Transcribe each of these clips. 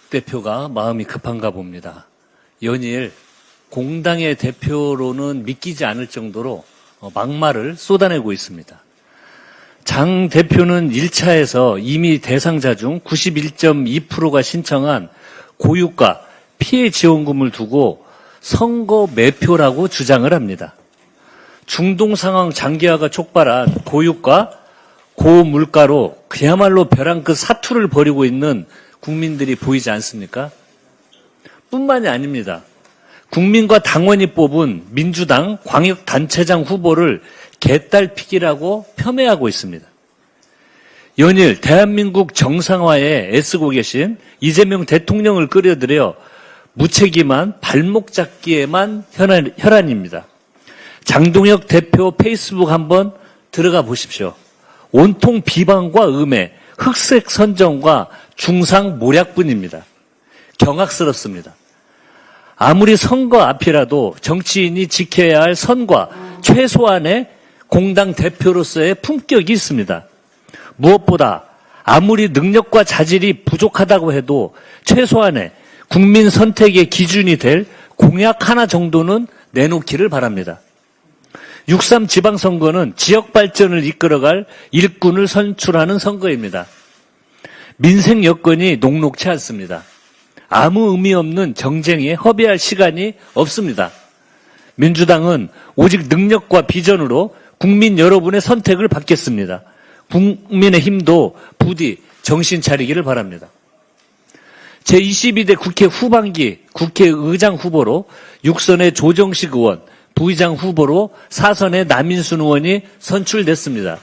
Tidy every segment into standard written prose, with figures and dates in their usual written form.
대표가 마음이 급한가 봅니다. 연일 공당의 대표로는 믿기지 않을 정도로 막말을 쏟아내고 있습니다. 장 대표는 1차에서 이미 대상자 중 91.2%가 신청한 고유가 피해 지원금을 두고 선거 매표라고 주장을 합니다. 중동 상황 장기화가 촉발한 고유가 고물가로 그야말로 벼랑 끝 사투를 벌이고 있는 국민들이 보이지 않습니까? 뿐만이 아닙니다. 국민과 당원이 뽑은 민주당 광역단체장 후보를 개딸픽이라고 폄훼하고 있습니다. 연일 대한민국 정상화에 애쓰고 계신 이재명 대통령을 끌어들여 무책임한 발목 잡기에만 혈안입니다. 장동혁 대표 페이스북 한번 들어가 보십시오. 온통 비방과 음해, 흑색 선정과 중상 모략뿐입니다. 경악스럽습니다. 아무리 선거 앞이라도 정치인이 지켜야 할 선과 최소한의 공당 대표로서의 품격이 있습니다. 무엇보다 아무리 능력과 자질이 부족하다고 해도 최소한의 국민 선택의 기준이 될 공약 하나 정도는 내놓기를 바랍니다. 6.3 지방선거는 지역 발전을 이끌어갈 일꾼을 선출하는 선거입니다. 민생 여건이 녹록치 않습니다. 아무 의미 없는 정쟁에 허비할 시간이 없습니다. 민주당은 오직 능력과 비전으로 국민 여러분의 선택을 받겠습니다. 국민의힘도 부디 정신 차리기를 바랍니다. 제22대 국회 후반기 국회의장 후보로 6선의 조정식 의원, 부의장 후보로 4선의 남인순 의원이 선출됐습니다.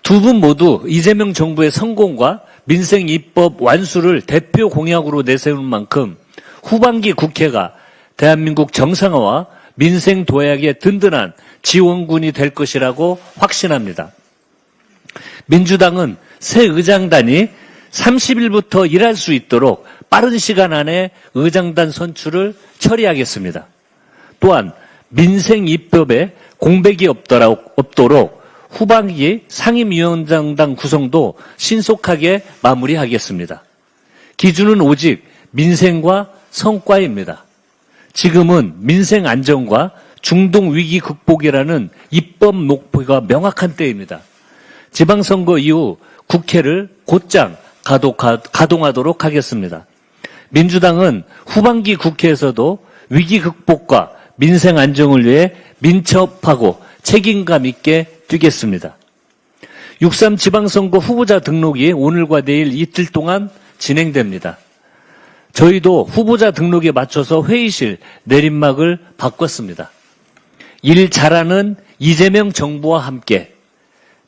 두 분 모두 이재명 정부의 성공과 민생 입법 완수를 대표 공약으로 내세운 만큼 후반기 국회가 대한민국 정상화와 민생 도약의 든든한 지원군이 될 것이라고 확신합니다. 민주당은 새 의장단이 30일부터 일할 수 있도록 빠른 시간 안에 의장단 선출을 처리하겠습니다. 또한 민생 입법에 공백이 없도록 후반기 상임위원장당 구성도 신속하게 마무리하겠습니다. 기준은 오직 민생과 성과입니다. 지금은 민생 안정과 중동 위기 극복이라는 입법 목표가 명확한 때입니다. 지방선거 이후 국회를 곧장 가동하도록 하겠습니다. 민주당은 후반기 국회에서도 위기 극복과 민생 안정을 위해 민첩하고 책임감 있게 뛰겠습니다. 6.3 지방선거 후보자 등록이 오늘과 내일 이틀 동안 진행됩니다. 저희도 후보자 등록에 맞춰서 회의실 내림막을 바꿨습니다. 일 잘하는 이재명 정부와 함께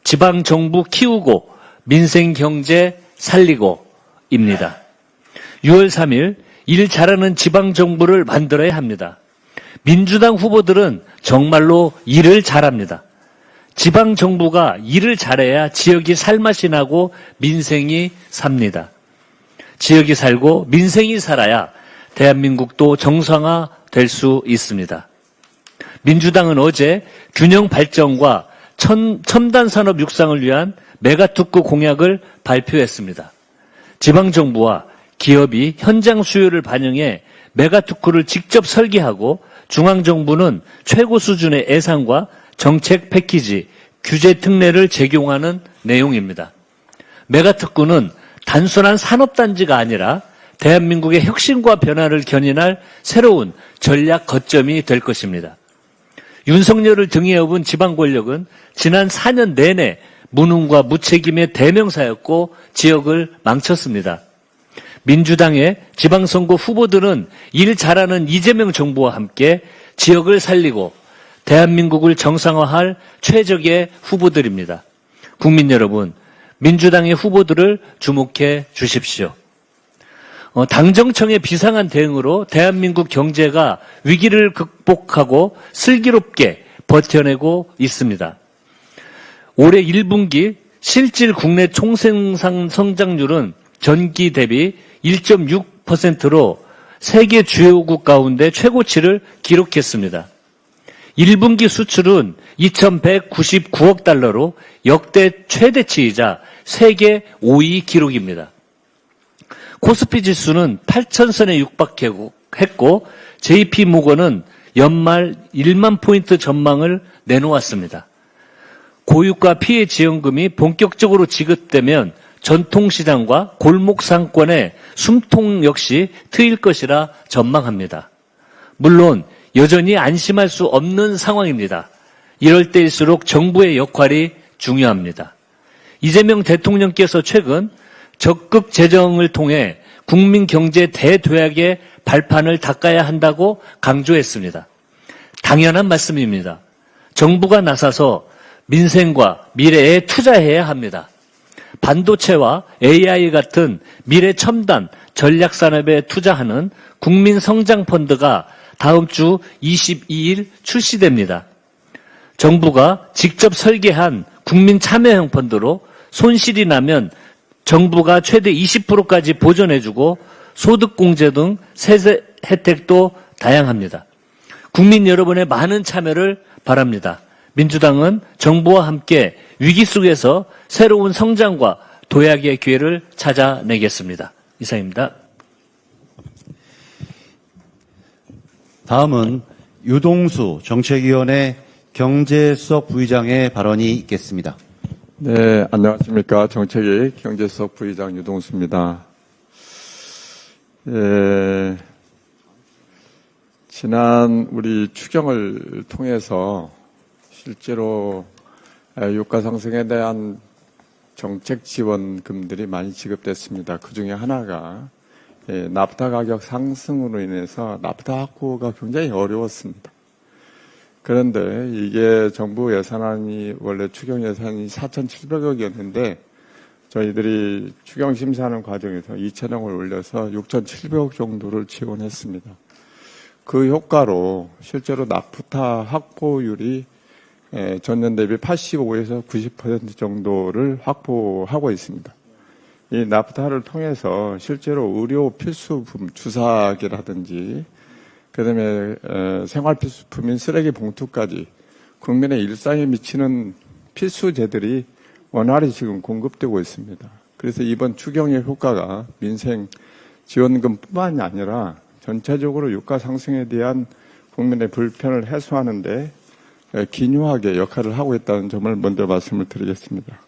지방정부 키우고 민생 경제 살리고입니다. 6월 3일 일 잘하는 지방정부를 만들어야 합니다. 민주당 후보들은 정말로 일을 잘합니다. 지방정부가 일을 잘해야 지역이 살맛이 나고 민생이 삽니다. 지역이 살고 민생이 살아야 대한민국도 정상화 될 수 있습니다. 민주당은 어제 균형 발전과 첨단 산업 육상을 위한 메가특구 공약을 발표했습니다. 지방정부와 기업이 현장 수요를 반영해 메가특구를 직접 설계하고 중앙정부는 최고 수준의 예산과 정책 패키지, 규제 특례를 적용하는 내용입니다. 메가특구는 단순한 산업단지가 아니라 대한민국의 혁신과 변화를 견인할 새로운 전략 거점이 될 것입니다. 윤석열을 등에 업은 지방 권력은 지난 4년 내내 무능과 무책임의 대명사였고 지역을 망쳤습니다. 민주당의 지방선거 후보들은 일 잘하는 이재명 정부와 함께 지역을 살리고 대한민국을 정상화할 최적의 후보들입니다. 국민 여러분, 민주당의 후보들을 주목해 주십시오. 당정청의 비상한 대응으로 대한민국 경제가 위기를 극복하고 슬기롭게 버텨내고 있습니다. 올해 1분기 실질 국내 총생산 성장률은 전기 대비 1.6%로 세계 주요국 가운데 최고치를 기록했습니다. 1분기 수출은 2,199억 달러로 역대 최대치이자 세계 5위 기록입니다. 코스피 지수는 8,000선에 육박했고 JP모건은 연말 1만 포인트 전망을 내놓았습니다. 고유가 피해 지원금이 본격적으로 지급되면 전통시장과 골목 상권의 숨통 역시 트일 것이라 전망합니다. 물론 여전히 안심할 수 없는 상황입니다. 이럴 때일수록 정부의 역할이 중요합니다. 이재명 대통령께서 최근 적극 재정을 통해 국민 경제 대도약의 발판을 닦아야 한다고 강조했습니다. 당연한 말씀입니다. 정부가 나서서 민생과 미래에 투자해야 합니다. 반도체와 AI 같은 미래 첨단 전략 산업에 투자하는 국민성장펀드가 다음 주 22일 출시됩니다. 정부가 직접 설계한 국민참여형 펀드로 손실이 나면 정부가 최대 20%까지 보전해주고 소득공제 등 세제 혜택도 다양합니다. 국민 여러분의 많은 참여를 바랍니다. 민주당은 정부와 함께 위기 속에서 새로운 성장과 도약의 기회를 찾아내겠습니다. 이상입니다. 다음은 유동수 정책위원회 경제수석 부의장의 발언이 있겠습니다. 네, 안녕하십니까. 정책위 경제수석 부의장 유동수입니다. 지난 우리 추경을 통해서 실제로 유가 상승에 대한 정책 지원금들이 많이 지급됐습니다. 그 중에 하나가 납타 가격 상승으로 인해서 납타 확보가 굉장히 어려웠습니다. 그런데 이게 정부 예산안이 원래 추경 예산이 4,700억이었는데 저희들이 추경 심사하는 과정에서 2,000억을 올려서 6,700억 정도를 지원했습니다. 그 효과로 실제로 납타 확보율이 전년 대비 85에서 90% 정도를 확보하고 있습니다. 이 납타를 통해서 실제로 의료 필수품 주사기라든지 그다음에 생활 필수품인 쓰레기 봉투까지 국민의 일상에 미치는 필수재들이 원활히 지금 공급되고 있습니다. 그래서 이번 추경의 효과가 민생 지원금뿐만이 아니라 전체적으로 유가 상승에 대한 국민의 불편을 해소하는 데 기묘하게 역할을 하고 있다는 점을 먼저 말씀을 드리겠습니다.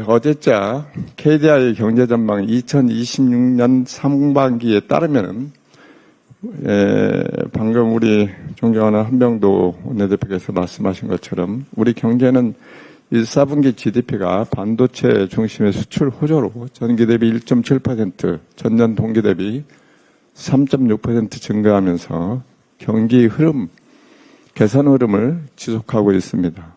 어제자 KDI 경제전망 2026년 상반기에 따르면 방금 우리 존경하는 한병도 원내대표께서 말씀하신 것처럼 우리 경제는 1, 4분기 GDP가 반도체 중심의 수출 호조로 전기 대비 1.7%, 전년 동기 대비 3.6% 증가하면서 경기 흐름, 개선 흐름을 지속하고 있습니다.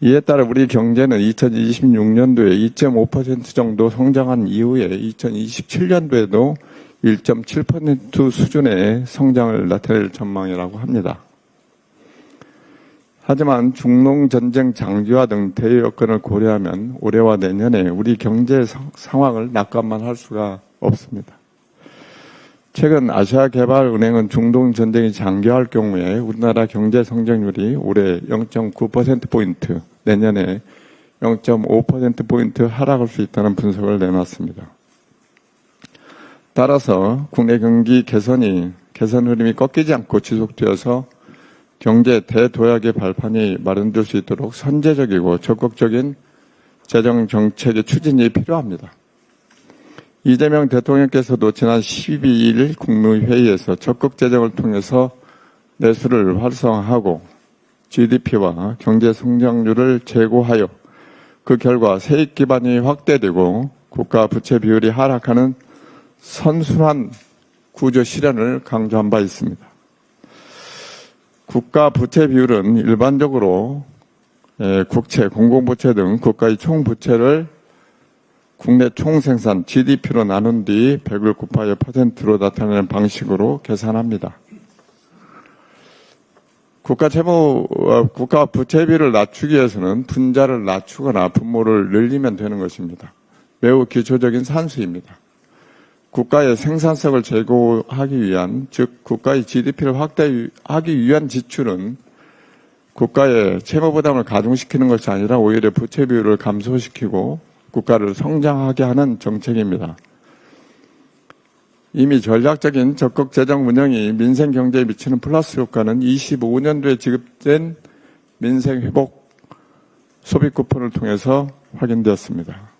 이에 따라 우리 경제는 2026년도에 2.5% 정도 성장한 이후에 2027년도에도 1.7% 수준의 성장을 나타낼 전망이라고 합니다. 하지만 중농전쟁 장기화 등 대외 여건을 고려하면 올해와 내년에 우리 경제 상황을 낙관만 할 수가 없습니다. 최근 아시아개발은행은 중동전쟁이 장기화할 경우에 우리나라 경제 성장률이 올해 0.9%포인트, 내년에 0.5%포인트 하락할 수 있다는 분석을 내놨습니다. 따라서 국내 경기 개선 흐름이 꺾이지 않고 지속되어서 경제 대도약의 발판이 마련될 수 있도록 선제적이고 적극적인 재정 정책의 추진이 필요합니다. 이재명 대통령께서도 지난 12일 국무회의에서 적극 재정을 통해서 내수를 활성화하고 GDP와 경제 성장률을 제고하여 그 결과 세액 기반이 확대되고 국가 부채 비율이 하락하는 선순환 구조 실현을 강조한 바 있습니다. 국가 부채 비율은 일반적으로 국채, 공공부채 등 국가의 총부채를 국내 총생산 GDP로 나눈 뒤 100을 곱하여 %로 나타내는 방식으로 계산합니다. 국가 부채비를 낮추기 위해서는 분자를 낮추거나 분모를 늘리면 되는 것입니다. 매우 기초적인 산수입니다. 국가의 생산성을 제고하기 위한, 즉 국가의 GDP를 확대하기 위한 지출은 국가의 채무 부담을 가중시키는 것이 아니라 오히려 부채 비율을 감소시키고 국가를 성장하게 하는 정책입니다. 이미 전략적인 적극 재정 운영이 민생 경제에 미치는 플러스 효과는 25년도에 지급된 민생 회복 소비 쿠폰을 통해서 확인되었습니다.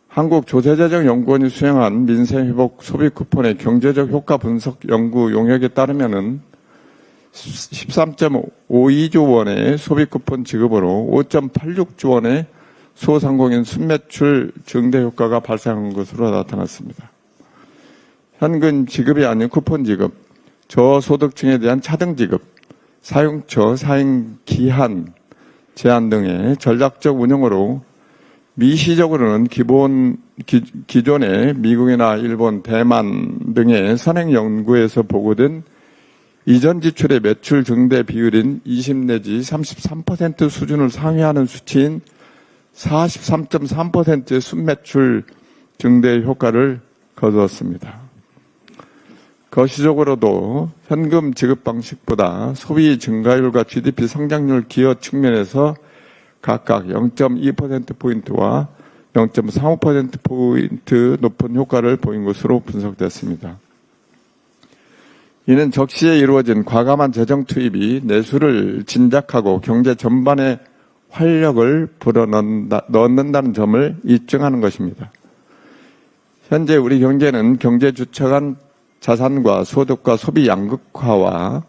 한국조세재정연구원이 수행한 민생 회복 소비 쿠폰의 경제적 효과 분석 연구 용역에 따르면은 13.52조 원의 소비 쿠폰 지급으로 5.86조 원의 소상공인 순매출 증대 효과가 발생한 것으로 나타났습니다. 현금 지급이 아닌 쿠폰 지급, 저소득층에 대한 차등 지급, 사용처, 사용 기한 제한 등의 전략적 운영으로 미시적으로는 기존의 미국이나 일본, 대만 등의 선행 연구에서 보고된 이전 지출의 매출 증대 비율인 20 내지 33% 수준을 상회하는 수치인 43.3%의 순매출 증대 효과를 거두었습니다. 거시적으로도 현금 지급 방식보다 소비 증가율과 GDP 성장률 기여 측면에서 각각 0.2%포인트와 0.35%포인트 높은 효과를 보인 것으로 분석됐습니다. 이는 적시에 이루어진 과감한 재정 투입이 내수를 진작하고 경제 전반에 활력을 불어넣는다는 점을 입증하는 것입니다. 현재 우리 경제는 경제 주체 간 자산과 소득과 소비 양극화와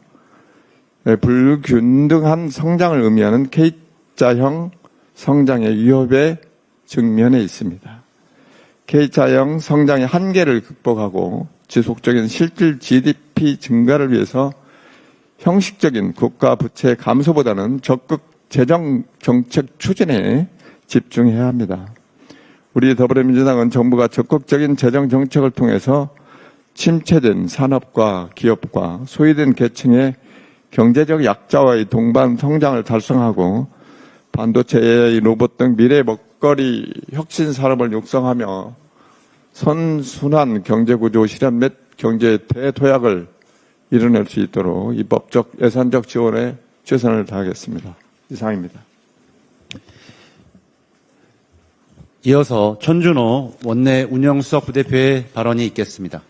불균등한 성장을 의미하는 K자형 성장의 위협에 직면해 있습니다. K자형 성장의 한계를 극복하고 지속적인 실질 GDP 증가를 위해서 형식적인 국가 부채 감소보다는 적극 재정 정책 추진에 집중해야 합니다. 우리 더불어민주당은 정부가 적극적인 재정 정책을 통해서 침체된 산업과 기업과 소외된 계층의 경제적 약자와의 동반 성장을 달성하고 반도체, AI, 로봇 등 미래 먹거리 혁신 산업을 육성하며 선순환 경제구조 실현 및 경제 대도약을 이뤄낼 수 있도록 입법적, 예산적 지원에 최선을 다하겠습니다. 이상입니다. 이어서 천준호 원내 운영수석 부대표의 발언이 있겠습니다.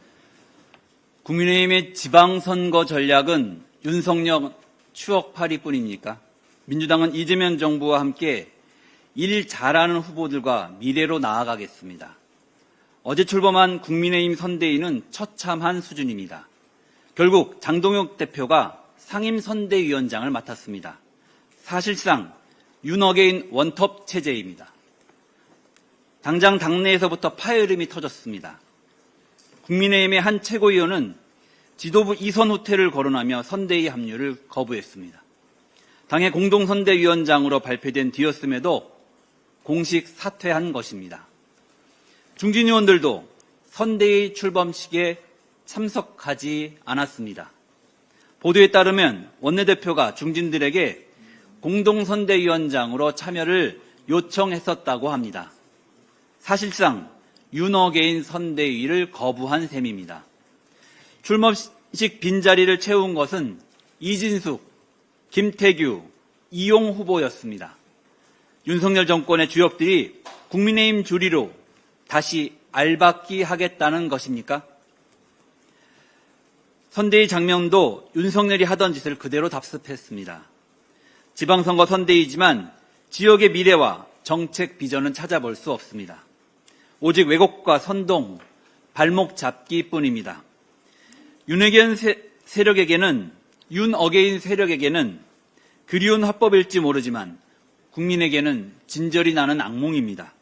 국민의힘의 지방선거 전략은 윤석열 추억팔이뿐입니까? 민주당은 이재명 정부와 함께 일 잘하는 후보들과 미래로 나아가겠습니다. 어제 출범한 국민의힘 선대위는 처참한 수준입니다. 결국 장동혁 대표가 상임선대위원장을 맡았습니다. 사실상 윤어게인 원톱 체제입니다. 당장 당내에서부터 파열음이 터졌습니다. 국민의힘의 한 최고위원은 지도부 이선 후퇴를 거론하며 선대위 합류를 거부했습니다. 당의 공동선대위원장으로 발표된 뒤였음에도 공식 사퇴한 것입니다. 중진 의원들도 선대위 출범식에 참석하지 않았습니다. 보도에 따르면 원내대표가 중진들에게 공동선대위원장으로 참여를 요청했었다고 합니다. 사실상 윤어게인 선대위를 거부한 셈입니다. 출범식 빈자리를 채운 것은 이진숙, 김태규, 이용 후보였습니다. 윤석열 정권의 주역들이 국민의힘 주리로 다시 알박기 하겠다는 것입니까? 선대위 장면도 윤석열이 하던 짓을 그대로 답습했습니다. 지방선거 선대위지만 지역의 미래와 정책 비전은 찾아볼 수 없습니다. 오직 왜곡과 선동, 발목 잡기뿐입니다. 윤어게인 세력에게는 그리운 화법일지 모르지만 국민에게는 진절이 나는 악몽입니다.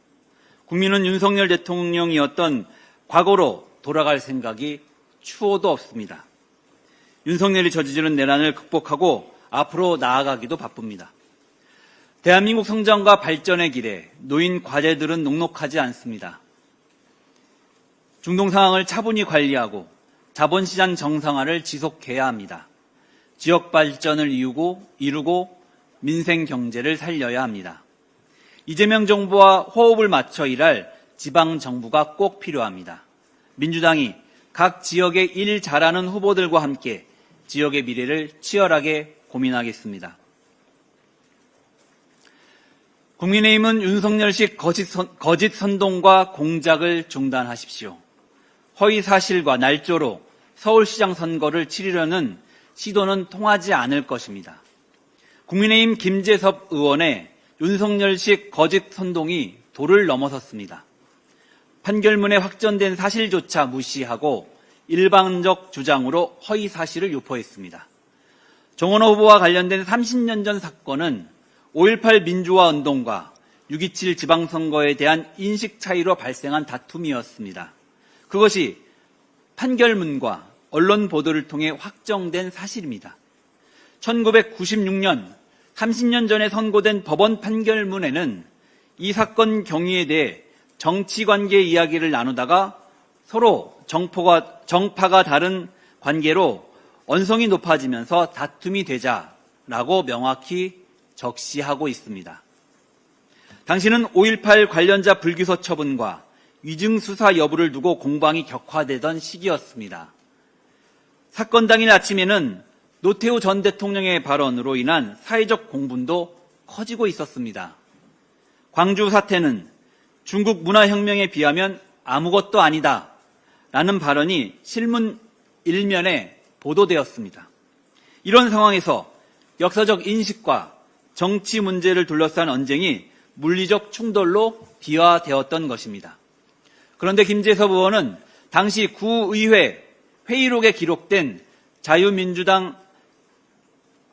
국민은 윤석열 대통령이었던 과거로 돌아갈 생각이 추호도 없습니다. 윤석열이 저지르는 내란을 극복하고 앞으로 나아가기도 바쁩니다. 대한민국 성장과 발전의 길에 놓인 과제들은 녹록하지 않습니다. 중동 상황을 차분히 관리하고 자본시장 정상화를 지속해야 합니다. 지역 발전을 이루고 민생 경제를 살려야 합니다. 이재명 정부와 호흡을 맞춰 일할 지방 정부가 꼭 필요합니다. 민주당이 각 지역의 일 잘하는 후보들과 함께 지역의 미래를 치열하게 고민하겠습니다. 국민의힘은 윤석열식 거짓 선동과 공작을 중단하십시오. 허위 사실과 날조로 서울시장 선거를 치르려는 시도는 통하지 않을 것입니다. 국민의힘 김재섭 의원의 윤석열식 거짓 선동이 도를 넘어섰습니다. 판결문에 확정된 사실조차 무시하고 일방적 주장으로 허위 사실을 유포했습니다. 정원호 후보와 관련된 30년 전 사건은 5.18 민주화 운동과 6.27 지방선거에 대한 인식 차이로 발생한 다툼이었습니다. 그것이 판결문과 언론 보도를 통해 확정된 사실입니다. 1996년 30년 전에 선고된 법원 판결문에는 이 사건 경위에 대해 정치관계 이야기를 나누다가 서로 정파가 다른 관계로 언성이 높아지면서 다툼이 되자라고 명확히 적시하고 있습니다. 당시는 5.18 관련자 불기소 처분과 위증 수사 여부를 두고 공방이 격화되던 시기였습니다. 사건 당일 아침에는 노태우 전 대통령의 발언으로 인한 사회적 공분도 커지고 있었습니다. 광주 사태는 중국 문화혁명에 비하면 아무것도 아니다 라는 발언이 신문 일면에 보도되었습니다. 이런 상황에서 역사적 인식과 정치 문제를 둘러싼 언쟁이 물리적 충돌로 비화되었던 것입니다. 그런데 김재섭 의원은 당시 구의회 회의록에 기록된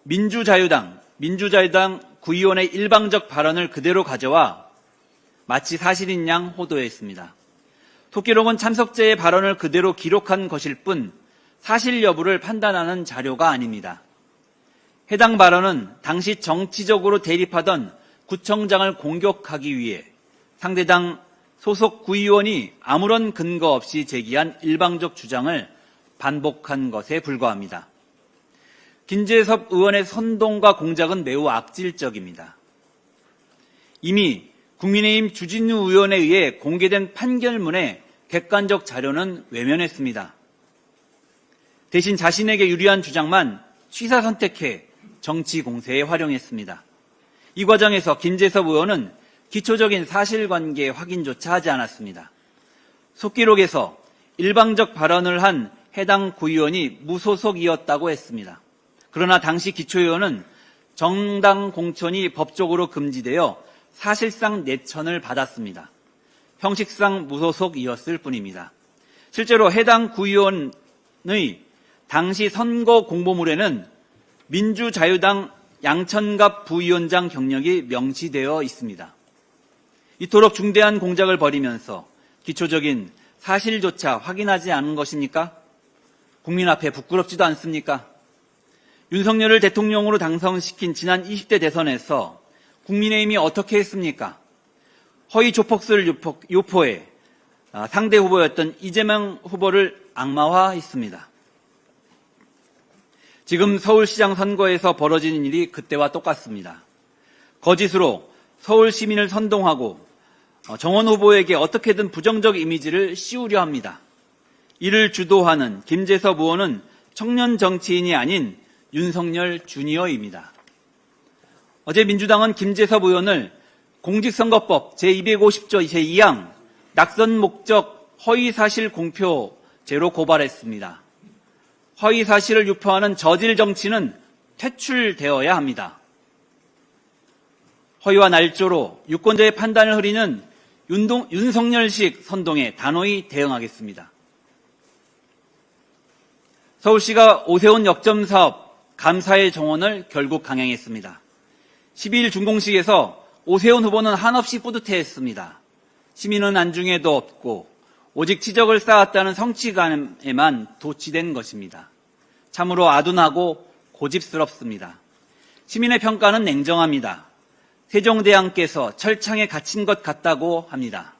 민주자유당 구의원의 일방적 발언을 그대로 가져와 마치 사실인 양 호도했습니다. 토끼록은 참석자의 발언을 그대로 기록한 것일 뿐 사실 여부를 판단하는 자료가 아닙니다. 해당 발언은 당시 정치적으로 대립하던 구청장을 공격하기 위해 상대당 소속 구의원이 아무런 근거 없이 제기한 일방적 주장을 반복한 것에 불과합니다. 김재섭 의원의 선동과 공작은 매우 악질적입니다. 이미 국민의힘 주진우 의원에 의해 공개된 판결문의 객관적 자료는 외면했습니다. 대신 자신에게 유리한 주장만 취사 선택해 정치 공세에 활용했습니다. 이 과정에서 김재섭 의원은 기초적인 사실관계 확인조차 하지 않았습니다. 속기록에서 일방적 발언을 한 해당 구의원이 무소속이었다고 했습니다. 그러나 당시 기초의원은 정당 공천이 법적으로 금지되어 사실상 내천을 받았습니다. 형식상 무소속이었을 뿐입니다. 실제로 해당 구의원의 당시 선거 공보물에는 민주자유당 양천갑 부위원장 경력이 명시되어 있습니다. 이토록 중대한 공작을 벌이면서 기초적인 사실조차 확인하지 않은 것입니까? 국민 앞에 부끄럽지도 않습니까? 윤석열을 대통령으로 당선시킨 지난 20대 대선에서 국민의힘이 어떻게 했습니까? 허위 조폭설 유포에 상대 후보였던 이재명 후보를 악마화했습니다. 지금 서울시장 선거에서 벌어지는 일이 그때와 똑같습니다. 거짓으로 서울 시민을 선동하고 정원 후보에게 어떻게든 부정적 이미지를 씌우려 합니다. 이를 주도하는 김재섭 의원은 청년 정치인이 아닌 윤석열 주니어입니다. 어제 민주당은 김재섭 의원을 공직선거법 제250조 제2항 낙선 목적 허위 사실 공표죄로 고발했습니다. 허위 사실을 유포하는 저질 정치는 퇴출되어야 합니다. 허위와 날조로 유권자의 판단을 흐리는 윤석열식 선동에 단호히 대응하겠습니다. 서울시가 오세훈 역점 사업 감사의 정원을 결국 강행했습니다. 12일 준공식에서 오세훈 후보는 한없이 뿌듯해했습니다. 시민은 안중에도 없고 오직 지적을 쌓았다는 성취감에만 도취된 것입니다. 참으로 아둔하고 고집스럽습니다. 시민의 평가는 냉정합니다. 세종대왕께서 철창에 갇힌 것 같다고 합니다.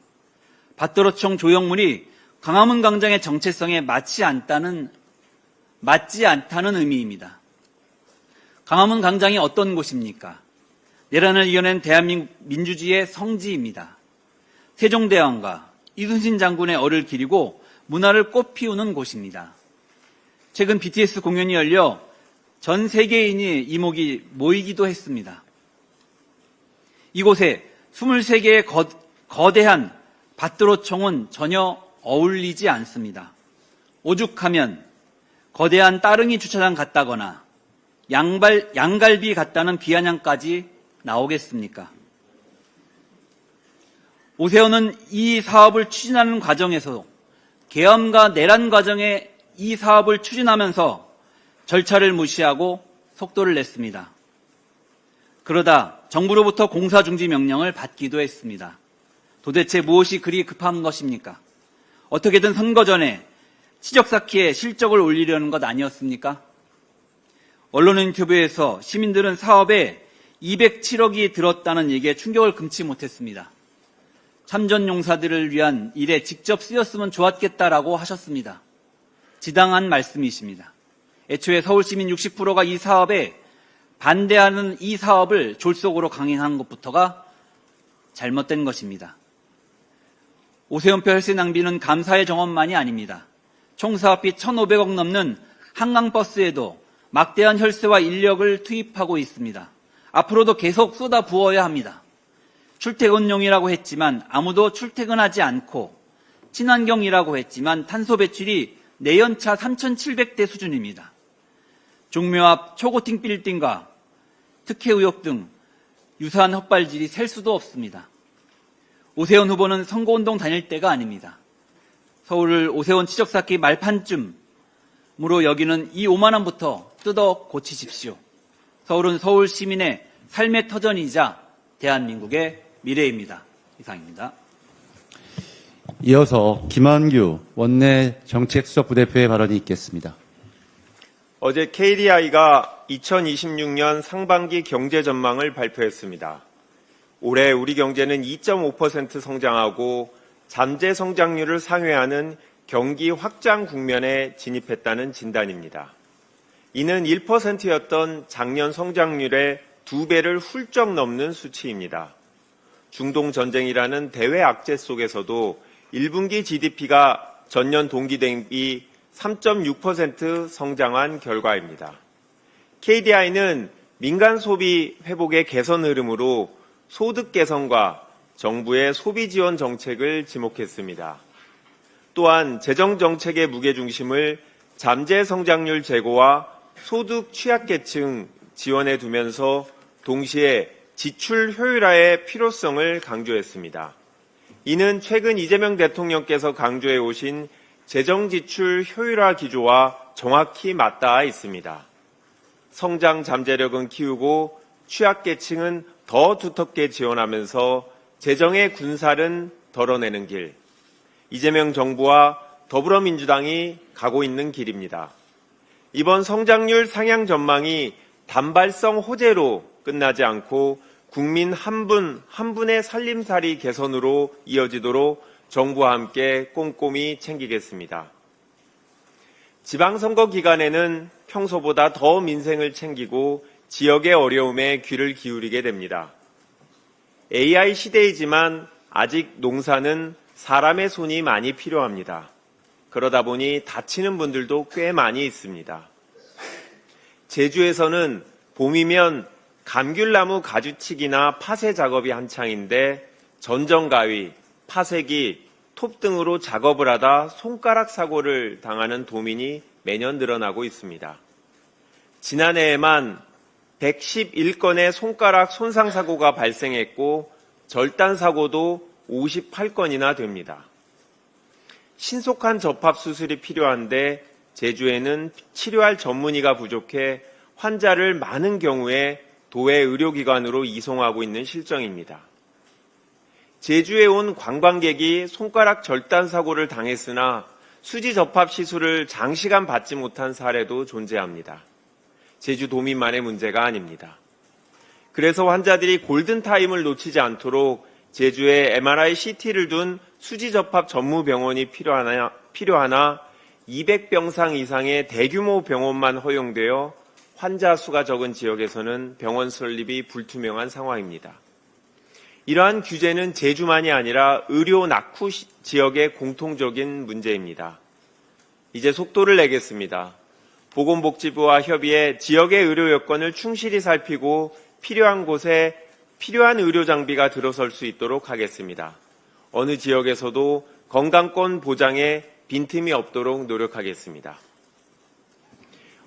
밭도로총 조형물이 광화문 광장의 정체성에 맞지 않다는 의미입니다. 광화문 광장이 어떤 곳입니까? 내란을 이겨낸 대한민국 민주주의의 성지입니다. 세종대왕과 이순신 장군의 얼을 기리고 문화를 꽃피우는 곳입니다. 최근 BTS 공연이 열려 전 세계인이 이목이 모이기도 했습니다. 이곳에 23개의 거대한 밭드로총은 전혀 어울리지 않습니다. 오죽하면 거대한 따릉이 주차장 같다거나 양갈비 같다는 비아냥까지 나오겠습니까? 오세훈은 이 사업을 추진하는 과정에서 계엄과 내란 과정에 이 사업을 추진하면서 절차를 무시하고 속도를 냈습니다. 그러다 정부로부터 공사중지 명령을 받기도 했습니다. 도대체 무엇이 그리 급한 것입니까? 어떻게든 선거 전에 치적 쌓기에 실적을 올리려는 것 아니었습니까? 언론 인터뷰에서 시민들은 사업에 207억이 들었다는 얘기에 충격을 금치 못했습니다. 참전용사들을 위한 일에 직접 쓰였으면 좋았겠다라고 하셨습니다. 지당한 말씀이십니다. 애초에 서울시민 60%가 이 사업에 반대하는 이 사업을 졸속으로 강행한 것부터가 잘못된 것입니다. 오세훈표 혈세 낭비는 감사의 정원만이 아닙니다. 총 사업비 1,500억 넘는 한강버스에도 막대한 혈세와 인력을 투입하고 있습니다. 앞으로도 계속 쏟아부어야 합니다. 출퇴근용이라고 했지만 아무도 출퇴근하지 않고 친환경이라고 했지만 탄소 배출이 내연차 3,700대 수준입니다. 종묘 앞 초고층 빌딩과 특혜 의혹 등 유사한 헛발질이 셀 수도 없습니다. 오세훈 후보는 선거운동 다닐 때가 아닙니다. 서울을 오세훈 치적 쌓기 말판쯤으로 여기는 이 오만함부터 뜯어 고치십시오. 서울은 서울 시민의 삶의 터전이자 대한민국의 미래입니다. 이상입니다. 이어서 김한규 원내 정책수석 부대표의 발언이 있겠습니다. 어제 KDI가 2026년 상반기 경제 전망을 발표했습니다. 올해 우리 경제는 2.5% 성장하고 잠재 성장률을 상회하는 경기 확장 국면에 진입했다는 진단입니다. 이는 1%였던 작년 성장률의 2배를 훌쩍 넘는 수치입니다. 중동 전쟁이라는 대외 악재 속에서도 1분기 GDP가 전년 동기 대비 3.6% 성장한 결과입니다. KDI는 민간 소비 회복의 개선 흐름으로 소득 개선과 정부의 소비 지원 정책을 지목했습니다. 또한 재정 정책의 무게중심을 잠재 성장률 제고와 소득 취약계층 지원에 두면서 동시에 지출 효율화의 필요성을 강조했습니다. 이는 최근 이재명 대통령께서 강조해 오신 재정 지출 효율화 기조와 정확히 맞닿아 있습니다. 성장 잠재력은 키우고 취약계층은 더 두텁게 지원하면서 재정의 군살은 덜어내는 길, 이재명 정부와 더불어민주당이 가고 있는 길입니다. 이번 성장률 상향 전망이 단발성 호재로 끝나지 않고 국민 한 분 한 분의 살림살이 개선으로 이어지도록 정부와 함께 꼼꼼히 챙기겠습니다. 지방선거 기간에는 평소보다 더 민생을 챙기고 지역의 어려움에 귀를 기울이게 됩니다. AI 시대이지만 아직 농사는 사람의 손이 많이 필요합니다. 그러다 보니 다치는 분들도 꽤 많이 있습니다. 제주에서는 봄이면 감귤나무 가주치기나 파쇄 작업이 한창인데 전정가위, 파쇄기, 톱 등으로 작업을 하다 손가락 사고를 당하는 도민이 매년 늘어나고 있습니다. 지난해에만 111건의 손가락 손상 사고가 발생했고 절단 사고도 58건이나 됩니다. 신속한 접합 수술이 필요한데 제주에는 치료할 전문의가 부족해 환자를 많은 경우에 도외 의료기관으로 이송하고 있는 실정입니다. 제주에 온 관광객이 손가락 절단 사고를 당했으나 수지 접합 시술을 장시간 받지 못한 사례도 존재합니다. 제주도민만의 문제가 아닙니다. 그래서 환자들이 골든타임을 놓치지 않도록 제주에 MRI, CT를 둔 수지 접합 전문 병원이 필요하나 200병상 이상의 대규모 병원만 허용되어 환자 수가 적은 지역에서는 병원 설립이 불투명한 상황입니다. 이러한 규제는 제주만이 아니라 의료 낙후 지역의 공통적인 문제입니다. 이제 속도를 내겠습니다. 보건복지부와 협의해 지역의 의료 여건을 충실히 살피고 필요한 곳에 필요한 의료 장비가 들어설 수 있도록 하겠습니다. 어느 지역에서도 건강권 보장에 빈틈이 없도록 노력하겠습니다.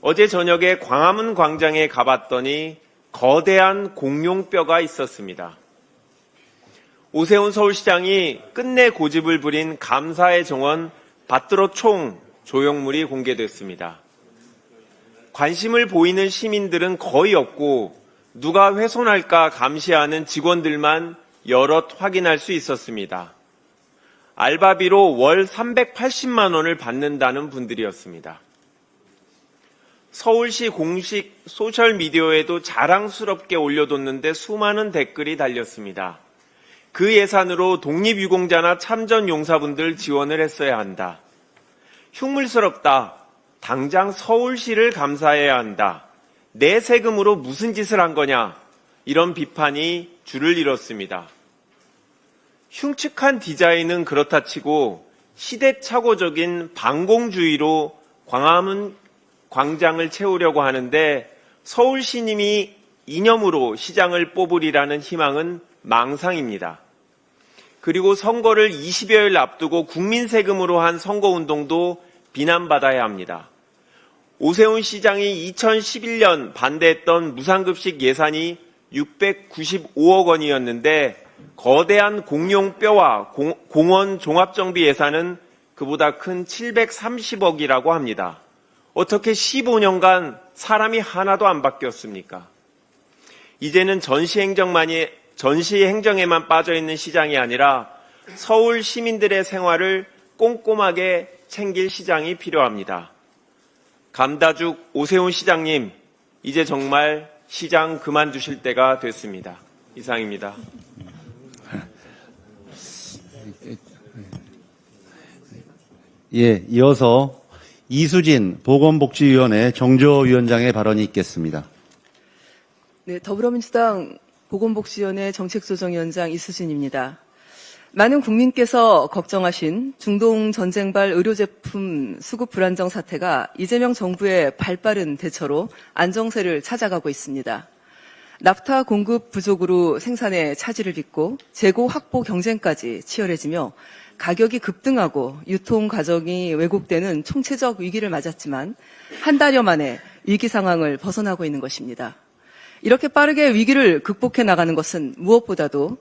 어제 저녁에 광화문 광장에 가봤더니 거대한 공룡뼈가 있었습니다. 오세훈 서울시장이 끝내 고집을 부린 감사의 정원 받들어 총 조형물이 공개됐습니다. 관심을 보이는 시민들은 거의 없고 누가 훼손할까 감시하는 직원들만 여럿 확인할 수 있었습니다. 알바비로 월 380만 원을 받는다는 분들이었습니다. 서울시 공식 소셜미디어에도 자랑스럽게 올려뒀는데 수많은 댓글이 달렸습니다. 그 예산으로 독립유공자나 참전용사분들 지원을 했어야 한다. 흉물스럽다. 당장 서울시를 감사해야 한다. 내 세금으로 무슨 짓을 한 거냐. 이런 비판이 줄을 이뤘습니다. 흉측한 디자인은 그렇다 치고 시대착오적인 반공주의로 광화문 광장을 채우려고 하는데 서울시님이 이념으로 시장을 뽑으리라는 희망은 망상입니다. 그리고 선거를 20여일 앞두고 국민 세금으로 한 선거운동도 비난받아야 합니다. 오세훈 시장이 2011년 반대했던 무상급식 예산이 695억 원이었는데 거대한 공룡뼈와 공원 종합정비 예산은 그보다 큰 730억이라고 합니다. 어떻게 15년간 사람이 하나도 안 바뀌었습니까? 이제는 전시행정에만 빠져있는 시장이 아니라 서울 시민들의 생활을 꼼꼼하게 챙길 시장이 필요합니다. 감다죽 오세훈 시장님, 이제 정말 시장 그만두실 때가 됐습니다. 이상입니다. 예, 이어서 이수진 보건복지위원회 정조위원장의 발언이 있겠습니다. 네, 더불어민주당 보건복지위원회 정책조정위원장 이수진입니다. 많은 국민께서 걱정하신 중동 전쟁발 의료제품 수급 불안정 사태가 이재명 정부의 발빠른 대처로 안정세를 찾아가고 있습니다. 납타 공급 부족으로 생산에 차질을 빚고 재고 확보 경쟁까지 치열해지며 가격이 급등하고 유통 과정이 왜곡되는 총체적 위기를 맞았지만 한 달여 만에 위기 상황을 벗어나고 있는 것입니다. 이렇게 빠르게 위기를 극복해 나가는 것은 무엇보다도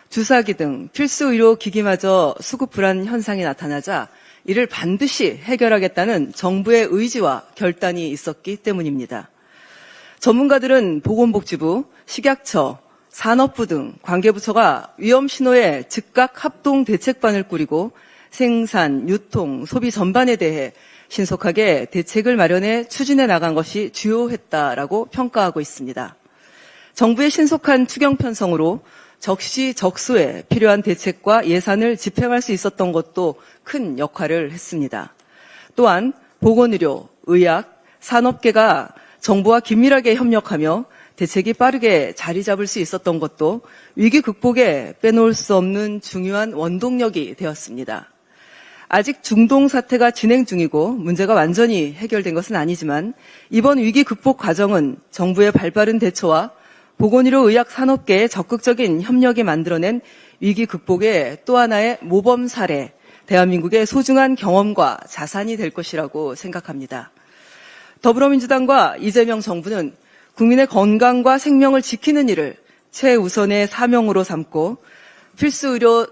주사기 등 필수 의료 기기마저 수급 불안 현상이 나타나자 이를 반드시 해결하겠다는 정부의 의지와 결단이 있었기 때문입니다. 전문가들은 보건복지부, 식약처, 산업부 등 관계부처가 위험신호에 즉각 합동 대책반을 꾸리고 생산, 유통, 소비 전반에 대해 신속하게 대책을 마련해 추진해 나간 것이 주요했다라고 평가하고 있습니다. 정부의 신속한 투경 편성으로 적시적소에 필요한 대책과 예산을 집행할 수 있었던 것도 큰 역할을 했습니다. 또한 보건의료, 의학, 산업계가 정부와 긴밀하게 협력하며 대책이 빠르게 자리 잡을 수 있었던 것도 위기 극복에 빼놓을 수 없는 중요한 원동력이 되었습니다. 아직 중동 사태가 진행 중이고 문제가 완전히 해결된 것은 아니지만 이번 위기 극복 과정은 정부의 발빠른 대처와 보건의료 의학 산업계의 적극적인 협력이 만들어낸 위기 극복의 또 하나의 모범 사례, 대한민국의 소중한 경험과 자산이 될 것이라고 생각합니다. 더불어민주당과 이재명 정부는 국민의 건강과 생명을 지키는 일을 최우선의 사명으로 삼고 필수의료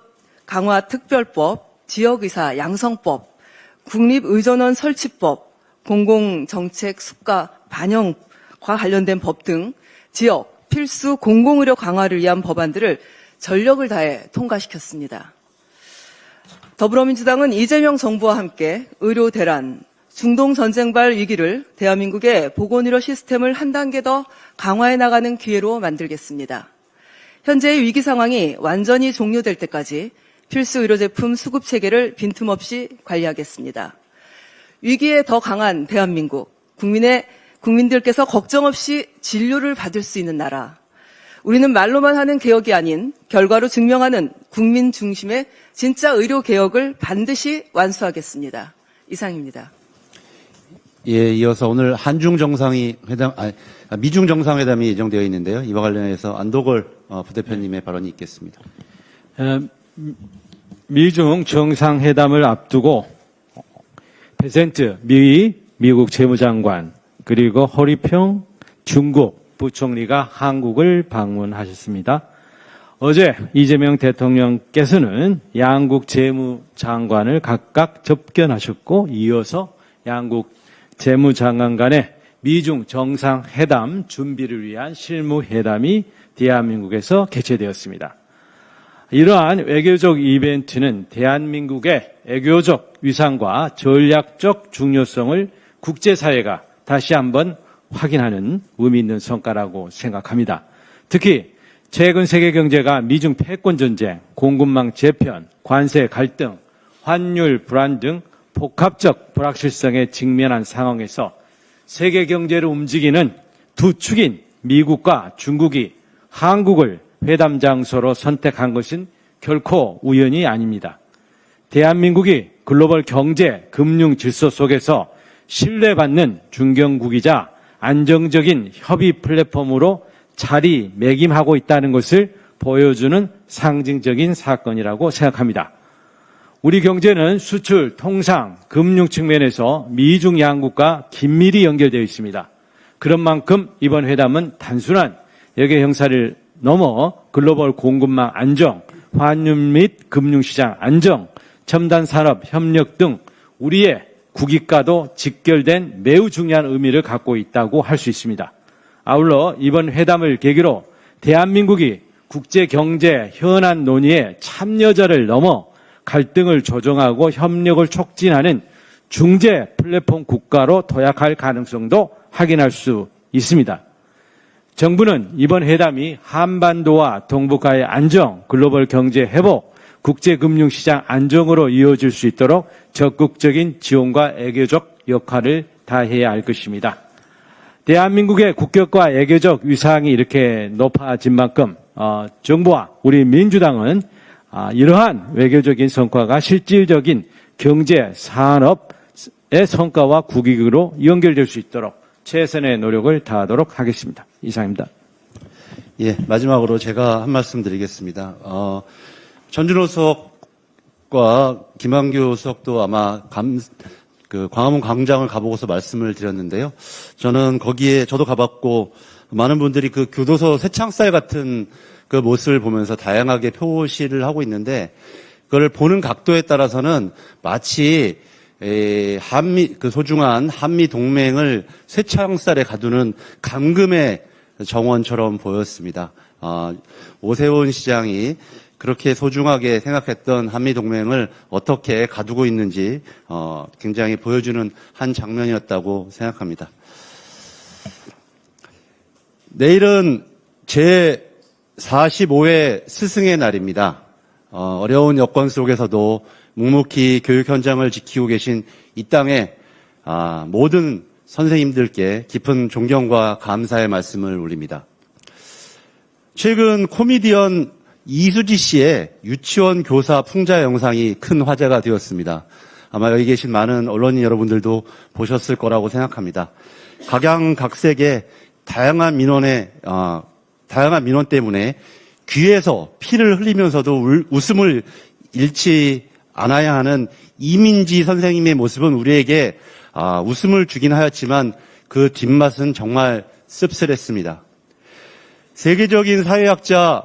강화 특별법, 지역의사 양성법, 국립의전원 설치법, 공공정책 수가 반영과 관련된 법 등 지역 필수 공공의료 강화를 위한 법안들을 전력을 다해 통과시켰습니다. 더불어민주당은 이재명 정부와 함께 의료 대란, 중동 전쟁발 위기를 대한민국의 보건의료 시스템을 한 단계 더 강화해 나가는 기회로 만들겠습니다. 현재의 위기 상황이 완전히 종료될 때까지 필수 의료제품 수급 체계를 빈틈없이 관리하겠습니다. 위기에 더 강한 대한민국, 국민들께서 걱정 없이 진료를 받을 수 있는 나라. 우리는 말로만 하는 개혁이 아닌 결과로 증명하는 국민 중심의 진짜 의료 개혁을 반드시 완수하겠습니다. 이상입니다. 예, 이어서 오늘 미중 정상회담이 예정되어 있는데요. 이와 관련해서 안도걸 부대표님의 발언이 있겠습니다. 미중 정상회담을 앞두고 베센트 미국 재무장관 그리고 허리평 중국 부총리가 한국을 방문하셨습니다. 어제 이재명 대통령께서는 양국 재무장관을 각각 접견하셨고 이어서 양국 재무장관 간의 미중 정상회담 준비를 위한 실무회담이 대한민국에서 개최되었습니다. 이러한 외교적 이벤트는 대한민국의 외교적 위상과 전략적 중요성을 국제사회가 다시 한번 확인하는 의미 있는 성과라고 생각합니다. 특히 최근 세계 경제가 미중 패권 전쟁, 공급망 재편, 관세 갈등, 환율 불안 등 복합적 불확실성에 직면한 상황에서 세계 경제를 움직이는 두 축인 미국과 중국이 한국을 회담 장소로 선택한 것은 결코 우연이 아닙니다. 대한민국이 글로벌 경제, 금융 질서 속에서 신뢰받는 중견국이자 안정적인 협의 플랫폼으로 자리매김하고 있다는 것을 보여주는 상징적인 사건이라고 생각합니다. 우리 경제는 수출, 통상, 금융 측면에서 미중 양국과 긴밀히 연결되어 있습니다. 그런 만큼 이번 회담은 단순한 외교 행사를 넘어 글로벌 공급망 안정, 환율 및 금융시장 안정, 첨단 산업 협력 등 우리의 국익과도 직결된 매우 중요한 의미를 갖고 있다고 할 수 있습니다. 아울러 이번 회담을 계기로 대한민국이 국제경제 현안 논의의 참여자를 넘어 갈등을 조정하고 협력을 촉진하는 중재 플랫폼 국가로 도약할 가능성도 확인할 수 있습니다. 정부는 이번 회담이 한반도와 동북아의 안정, 글로벌 경제 회복, 국제금융시장 안정으로 이어질 수 있도록 적극적인 지원과 외교적 역할을 다해야 할 것입니다. 대한민국의 국격과 외교적 위상이 이렇게 높아진 만큼 정부와 우리 민주당은 이러한 외교적인 성과가 실질적인 경제, 산업의 성과와 국익으로 연결될 수 있도록 최선의 노력을 다하도록 하겠습니다. 이상입니다. 예, 마지막으로 제가 한 말씀 드리겠습니다. 전준호 수석과 김한규 수석도 아마 광화문 광장을 가보고서 말씀을 드렸는데요. 저는 거기에 저도 가봤고 많은 분들이 그 교도소 새창살 같은 그 모습을 보면서 다양하게 표시를 하고 있는데 그걸 보는 각도에 따라서는 마치 그 소중한 한미 동맹을 쇠창살에 가두는 감금의 정원처럼 보였습니다. 오세훈 시장이 그렇게 소중하게 생각했던 한미 동맹을 어떻게 가두고 있는지 굉장히 보여주는 한 장면이었다고 생각합니다. 내일은 제 45회 스승의 날입니다. 어려운 여건 속에서도 묵묵히 교육 현장을 지키고 계신 이 땅의 모든 선생님들께 깊은 존경과 감사의 말씀을 올립니다. 최근 코미디언 이수지 씨의 유치원 교사 풍자 영상이 큰 화제가 되었습니다. 아마 여기 계신 많은 언론인 여러분들도 보셨을 거라고 생각합니다. 각양각색의 다양한 민원 때문에 귀에서 피를 흘리면서도 웃음을 잃지 않아야 하는 이민지 선생님의 모습은 우리에게 웃음을 주긴 하였지만 그 뒷맛은 정말 씁쓸했습니다. 세계적인 사회학자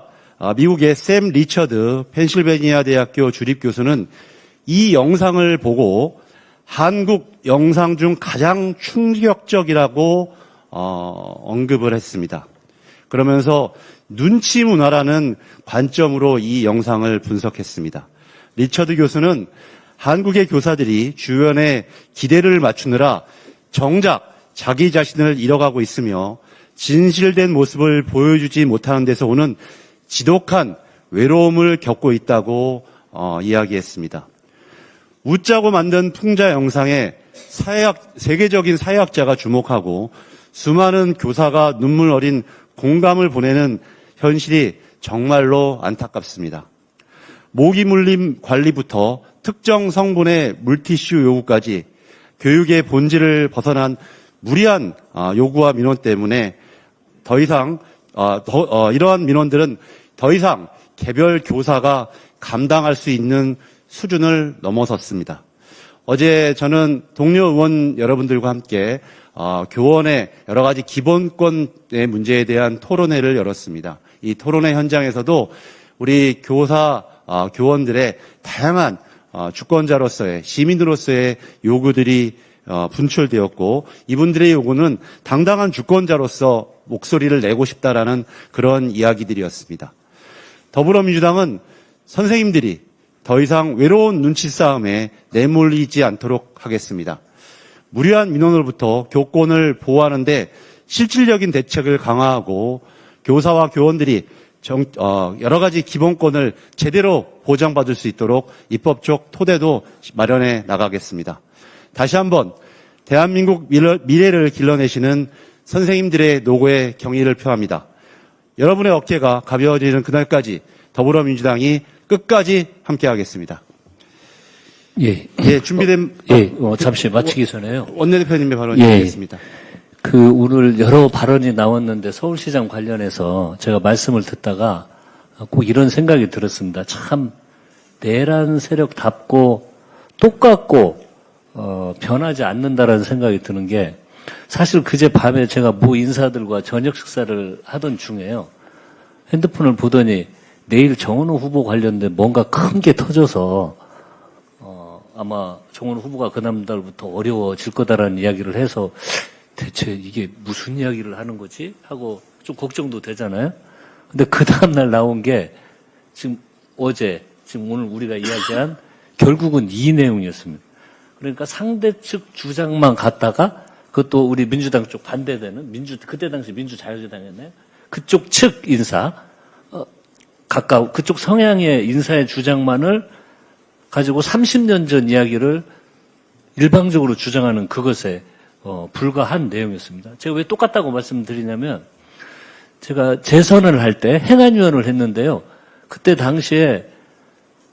미국의 샘 리처드 펜실베니아 대학교 주립교수는 이 영상을 보고 한국 영상 중 가장 충격적이라고 언급을 했습니다. 그러면서 눈치 문화라는 관점으로 이 영상을 분석했습니다. 리처드 교수는 한국의 교사들이 주변의 기대를 맞추느라 정작 자기 자신을 잃어가고 있으며 진실된 모습을 보여주지 못하는 데서 오는 지독한 외로움을 겪고 있다고 이야기했습니다. 웃자고 만든 풍자 영상에 세계적인 사회학자가 주목하고 수많은 교사가 눈물 어린 공감을 보내는 현실이 정말로 안타깝습니다. 모기 물림 관리부터 특정 성분의 물티슈 요구까지 교육의 본질을 벗어난 무리한 요구와 민원 때문에 더 이상 이러한 민원들은 더 이상 개별 교사가 감당할 수 있는 수준을 넘어섰습니다. 어제 저는 동료 의원 여러분들과 함께 교원의 여러 가지 기본권의 문제에 대한 토론회를 열었습니다. 이 토론회 현장에서도 우리 교원들의 다양한 주권자로서의 시민으로서의 요구들이 분출되었고 이분들의 요구는 당당한 주권자로서 목소리를 내고 싶다라는 그런 이야기들이었습니다. 더불어민주당은 선생님들이 더 이상 외로운 눈치 싸움에 내몰리지 않도록 하겠습니다. 무리한 민원으로부터 교권을 보호하는데 실질적인 대책을 강화하고 교사와 교원들이 여러 가지 기본권을 제대로 보장받을 수 있도록 입법적 토대도 마련해 나가겠습니다. 다시 한번 대한민국 미래를 길러내시는 선생님들의 노고에 경의를 표합니다. 여러분의 어깨가 가벼워지는 그날까지 더불어민주당이 끝까지 함께하겠습니다. 예. 준비된 잠시 마치기 전에요. 원내대표님의 발언이 예. 있습니다. 오늘 여러 발언이 나왔는데 서울시장 관련해서 제가 말씀을 듣다가 꼭 이런 생각이 들었습니다. 참 내란 세력답고 똑같고 변하지 않는다라는 생각이 드는 게 사실 그제 밤에 제가 모 인사들과 저녁 식사를 하던 중에요. 핸드폰을 보더니 내일 정은호 후보 관련된 뭔가 큰 게 터져서 아마 정은호 후보가 그날부터 어려워질 거다라는 이야기를 해서 대체 이게 무슨 이야기를 하는 거지? 하고 좀 걱정도 되잖아요. 근데 그 다음날 나온 게 지금 오늘 우리가 이야기한 결국은 이 내용이었습니다. 그러니까 상대 측 주장만 갖다가 그것도 우리 민주당 쪽 반대되는 그때 당시 민주자유당이었나요? 그쪽 측 인사 그쪽 성향의 인사의 주장만을 가지고 30년 전 이야기를 일방적으로 주장하는 그것에 불과한 내용이었습니다. 제가 왜 똑같다고 말씀드리냐면 제가 재선을 할 때 행안위원을 했는데요. 그때 당시에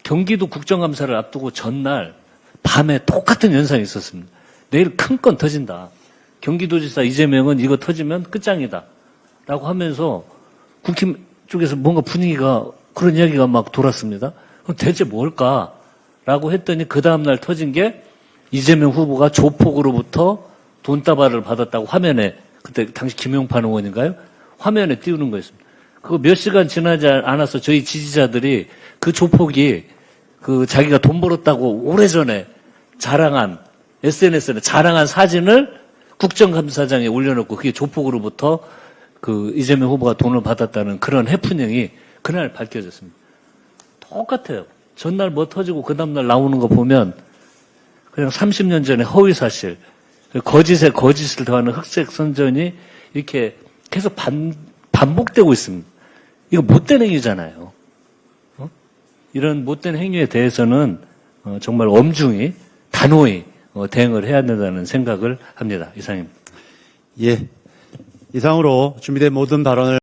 경기도 국정감사를 앞두고 전날 밤에 똑같은 현상이 있었습니다. 내일 큰 건 터진다. 경기도지사 이재명은 이거 터지면 끝장이다. 라고 하면서 국힘 쪽에서 뭔가 분위기가 그런 이야기가 막 돌았습니다. 그럼 대체 뭘까? 라고 했더니 그 다음날 터진 게 이재명 후보가 조폭으로부터 돈다발을 받았다고 화면에 그때 당시 김용판 의원인가요? 화면에 띄우는 거였습니다. 그거 몇 시간 지나지 않아서 저희 지지자들이 그 조폭이 자기가 돈 벌었다고 오래전에 SNS에 자랑한 사진을 국정감사장에 올려놓고 그게 조폭으로부터 이재명 후보가 돈을 받았다는 그런 해프닝이 그날 밝혀졌습니다. 똑같아요. 전날 뭐 터지고 그 다음날 나오는 거 보면 그냥 30년 전에 허위사실, 거짓에 거짓을 더하는 흑색 선전이 이렇게 계속 반복되고 있습니다. 이거 못된 행위잖아요. 이런 못된 행위에 대해서는 정말 엄중히 단호히 대응을 해야 된다는 생각을 합니다. 이상입니다. 예. 이상으로 준비된 모든 발언을